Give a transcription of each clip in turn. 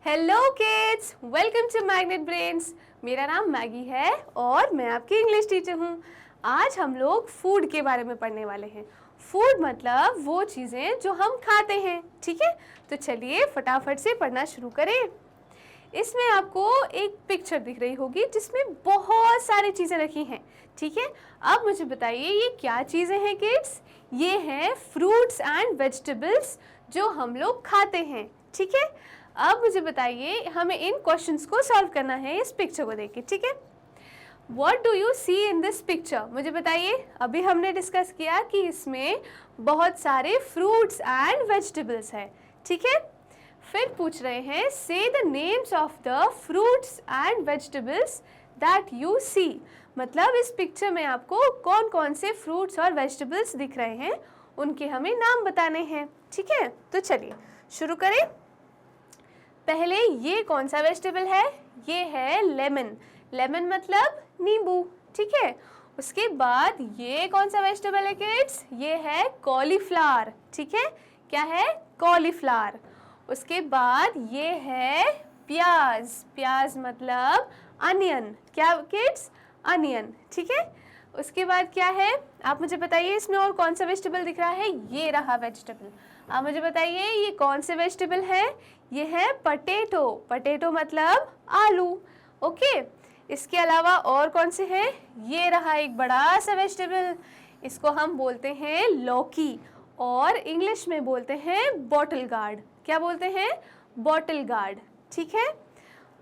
Hello kids, welcome to magnet brains. मेरा नाम Maggi है और मैं आपकी इंग्लिश टीचर हूँ। आज हम लोग फूड के बारे में पढ़ने वाले हैं। फूड मतलब वो चीज़ें जो हम खाते हैं, ठीक है? तो चलिए फटाफट से पढ़ना शुरू करें। इसमें आपको एक पिक्चर दिख रही होगी जिसमें बहुत सारी चीज़ें रखी हैं, ठीक है? अब मुझे बताइए ये क्या चीज़ें हैं किड्स? ये हैं फ्रूट्स एंड वेजिटेबल्स जो हम लोग खाते हैं, ठीक है? अब मुझे बताइए हमें इन क्वेश्चंस को सॉल्व करना है इस पिक्चर को देख के, ठीक है? What do you see in this picture? मुझे बताइए, अभी हमने डिस्कस किया कि इसमें बहुत सारे फ्रूट्स एंड वेजिटेबल्स हैं, ठीक है? फिर पूछ रहे हैं say the names of the fruits and vegetables that you see. मतलब इस पिक्चर में आपको कौन कौन से फ्रूट्स और वेजिटेबल्स दिख रहे हैं, उनके हमें नाम बताने हैं, ठीक है? तो चलिए शुरू करें। पहले ये कौन सा वेजिटेबल है? ये है लेमन। लेमन मतलब नींबू, ठीक है? उसके बाद ये कौन सा वेजिटेबल है किड्स? ये है कॉलीफ्लावर, ठीक है? क्या है? कॉलीफ्लावर। उसके बाद ये है प्याज। प्याज मतलब अनियन। क्या किड्स? अनियन, ठीक है? उसके बाद क्या है? आप मुझे बताइए इसमें और कौन सा वेजिटेबल दिख रहा है? ये रहा वेजिटेबल। आप मुझे बताइए ये कौन से वेजिटेबल है? ये है पटेटो। पटेटो मतलब आलू, ओके? इसके अलावा और कौन से हैं? ये रहा एक बड़ा सा वेजिटेबल, इसको हम बोलते हैं लौकी और इंग्लिश में बोलते हैं बॉटल गार्ड। क्या बोलते हैं? बॉटल गार्ड, ठीक है?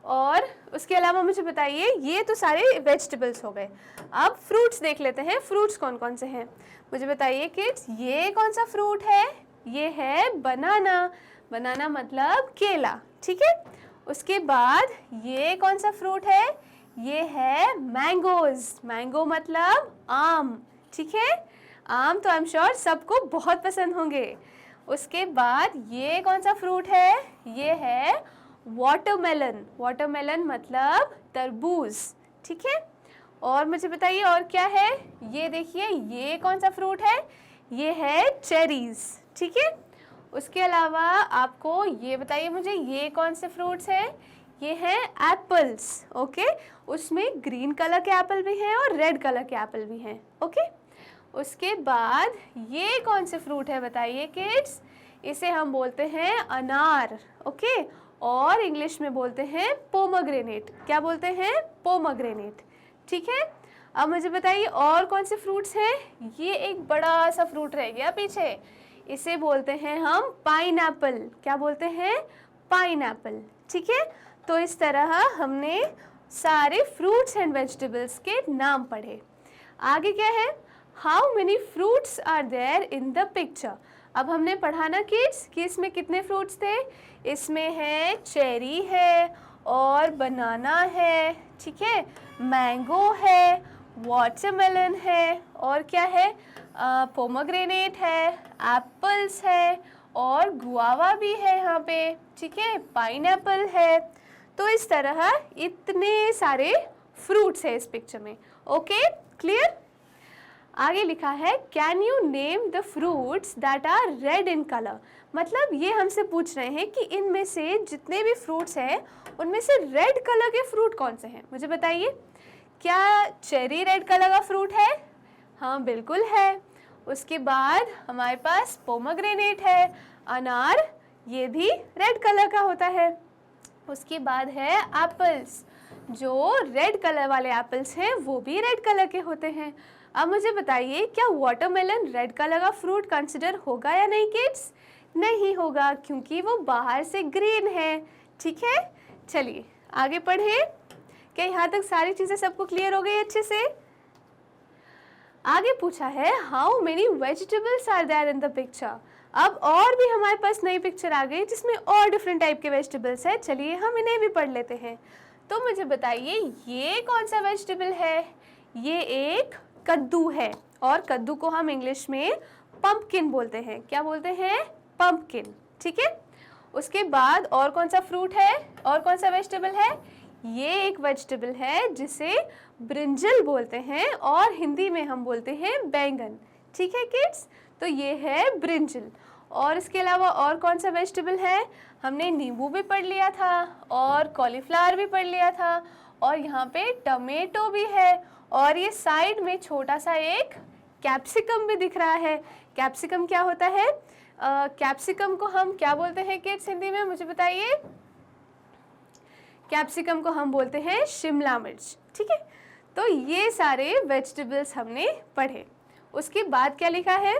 और उसके अलावा मुझे बताइए ये तो सारे वेजिटेबल्स हो गए। अब फ्रूट्स देख लेते हैं, फ्रूट्स कौन कौन से हैं? मुझे बताइए किड्स ये कौन सा फ्रूट है? ये है बनाना। बनाना मतलब केला, ठीक है? उसके बाद ये कौन सा फ्रूट है? ये है मैंगोज। मैंगो मतलब आम, ठीक है? आम तो आई एम श्योर सबको बहुत पसंद होंगे। उसके बाद ये कौन सा फ्रूट है? ये है वाटरमेलन। वाटरमेलन मतलब तरबूज, ठीक है? और मुझे बताइए और क्या है? ये देखिए ये कौन सा फ्रूट है? ये है चेरीज, ठीक है? उसके अलावा आपको ये बताइए मुझे ये कौन से फ्रूट्स हैं? ये हैं एप्पल्स, ओके? उसमें ग्रीन कलर के एप्पल भी हैं और रेड कलर के एप्पल भी हैं, ओके? उसके बाद ये कौन से फ्रूट है बताइए किड्स? इसे हम बोलते हैं अनार, ओके? और इंग्लिश में बोलते हैं पोमग्रेनेट। क्या बोलते हैं? पोमग्रेनेट, ठीक है? अब मुझे बताइए और कौन से फ्रूट्स हैं? ये एक बड़ा सा फ्रूट रह गया पीछे, इसे बोलते हैं हम पाइनएप्पल। क्या बोलते हैं? पाइनएप्पल, ठीक है? तो इस तरह हमने सारे फ्रूट्स एंड वेजिटेबल्स के नाम पढ़े। आगे क्या है? How many fruits are there in the picture. अब हमने पढ़ा ना किड्स कि इसमें कितने फ्रूट्स थे? इसमें है चेरी है और बनाना है, ठीक है? मैंगो है, वाटरमेलन है और क्या है? पोमग्रेनेट है, एप्पल्स है और गुआवा भी है यहाँ पे, ठीक है? पाइनएप्पल है। तो इस तरह इतने सारे फ्रूट्स है इस पिक्चर में, ओके? क्लियर? आगे लिखा है can you name the fruits that are red in colour. मतलब ये हमसे पूछ रहे हैं कि इनमें से जितने भी फ्रूट्स हैं उनमें से रेड कलर के फ्रूट कौन से हैं? मुझे बताइए, क्या चेरी रेड कलर का फ्रूट है? हाँ बिल्कुल है। उसके बाद हमारे पास पोमग्रेनेट है, अनार, ये भी रेड कलर का होता है। उसके बाद है एप्पल्स, जो रेड कलर वाले एप्पल्स हैं वो भी रेड कलर के होते हैं। अब मुझे बताइए क्या वाटरमेलन रेड कलर का फ्रूट कंसिडर होगा या नहीं किड्स? नहीं होगा क्योंकि वो बाहर से ग्रीन है, ठीक है? चलिए आगे पढ़े। क्या यहाँ तक सारी चीज़ें सबको क्लियर हो गई अच्छे से? आगे पूछा है how many vegetables are there in the picture. अब और भी हमारे पास नई पिक्चर आ गई जिसमें और डिफरेंट टाइप के वेजिटेबल्स है। चलिए हम इन्हें भी पढ़ लेते हैं। तो मुझे बताइए ये कौन सा वेजिटेबल है? ये एक कद्दू है और कद्दू को हम इंग्लिश में पंपकिन बोलते हैं। क्या बोलते हैं? पंपकिन, ठीक है? उसके बाद और कौन सा फ्रूट है और कौन सा वेजिटेबल है? ये एक वेजिटेबल है जिसे ब्रिंजल बोलते हैं और हिंदी में हम बोलते हैं बैंगन, ठीक है किड्स? तो ये है ब्रिंजल। और इसके अलावा और कौन सा वेजिटेबल है? हमने नींबू भी पढ़ लिया था और कॉलीफ्लावर भी पढ़ लिया था और यहाँ पे टमेटो भी है और ये साइड में छोटा सा एक कैप्सिकम भी दिख रहा है। कैप्सिकम क्या होता है? कैप्सिकम को हम क्या बोलते हैं किड्स हिंदी में, मुझे बताइए। कैप्सिकम को हम बोलते हैं शिमला मिर्च, ठीक है। तो ये सारे वेजिटेबल्स हमने पढ़े। उसके बाद क्या लिखा है?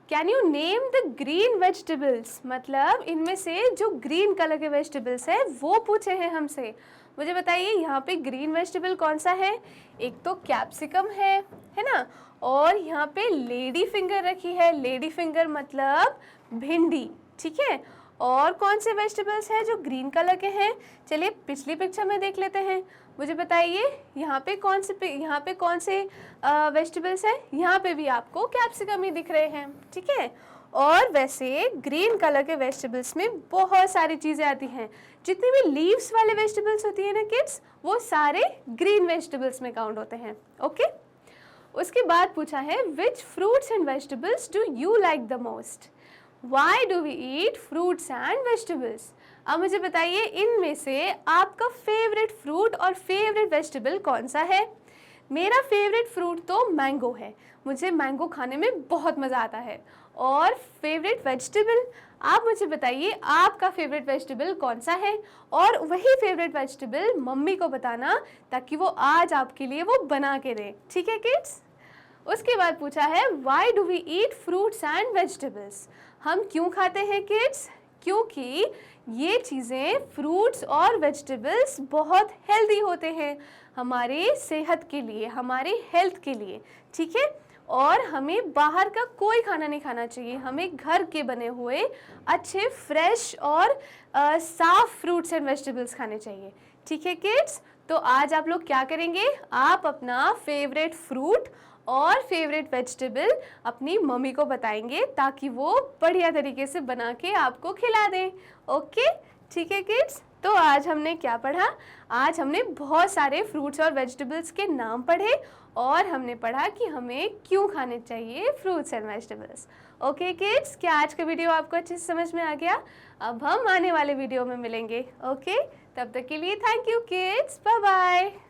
Can you name the green vegetables, मतलब इनमें से जो ग्रीन कलर के वेजिटेबल्स है वो पूछे हैं हमसे। मुझे बताइए यहाँ पे ग्रीन वेजिटेबल कौन सा है? एक तो कैप्सिकम है ना, और यहाँ पे लेडी फिंगर रखी है। लेडी फिंगर मतलब भिंडी, ठीक है। और कौन से वेजिटेबल्स हैं जो ग्रीन कलर के हैं? चलिए पिछली पिक्चर में देख लेते हैं। मुझे बताइए यहाँ पे कौन से वेजिटेबल्स हैं? यहाँ पे भी आपको कैप्सिकम ही दिख रहे हैं, ठीक है। और वैसे ग्रीन कलर के वेजिटेबल्स में बहुत सारी चीज़ें आती हैं। जितनी भी लीव्स वाले वेजिटेबल्स होती हैं ना किड्स, वो सारे ग्रीन वेजिटेबल्स में काउंट होते हैं, ओके। उसके बाद पूछा है which fruits and vegetables do you like the most? Why do we eat fruits and vegetables? अब मुझे बताइए इनमें से आपका फेवरेट फ्रूट और फेवरेट वेजिटेबल कौन सा है? मेरा फेवरेट फ्रूट तो मैंगो है, मुझे मैंगो खाने में बहुत मज़ा आता है। और फेवरेट वेजिटेबल, आप मुझे बताइए आपका फेवरेट वेजिटेबल कौन सा है, और वही फेवरेट वेजिटेबल मम्मी को बताना ताकि वो आज आपके लिए वो बना के दें, ठीक है किड्स। उसके बाद पूछा है why do we eat fruits and vegetables? हम क्यों खाते हैं किड्स? क्योंकि ये चीज़ें फ्रूट्स और वेजिटेबल्स बहुत हेल्दी होते हैं हमारे सेहत के लिए, हमारे हेल्थ के लिए, ठीक है। और हमें बाहर का कोई खाना नहीं खाना चाहिए, हमें घर के बने हुए अच्छे फ्रेश और साफ फ्रूट्स एंड वेजिटेबल्स खाने चाहिए, ठीक है किड्स। तो आज आप लोग क्या करेंगे? आप अपना फेवरेट फ्रूट और फेवरेट वेजिटेबल अपनी मम्मी को बताएंगे ताकि वो बढ़िया तरीके से बना के आपको खिला दें, ओके, ठीक है किड्स। तो आज हमने क्या पढ़ा? आज हमने बहुत सारे फ्रूट्स और वेजिटेबल्स के नाम पढ़े और हमने पढ़ा कि हमें क्यों खाने चाहिए fruits and vegetables, okay kids. क्या आज का वीडियो आपको अच्छे से समझ में आ गया? अब हम आने वाले वीडियो में मिलेंगे, ओके। तब तक के लिए thank you kids, bye bye.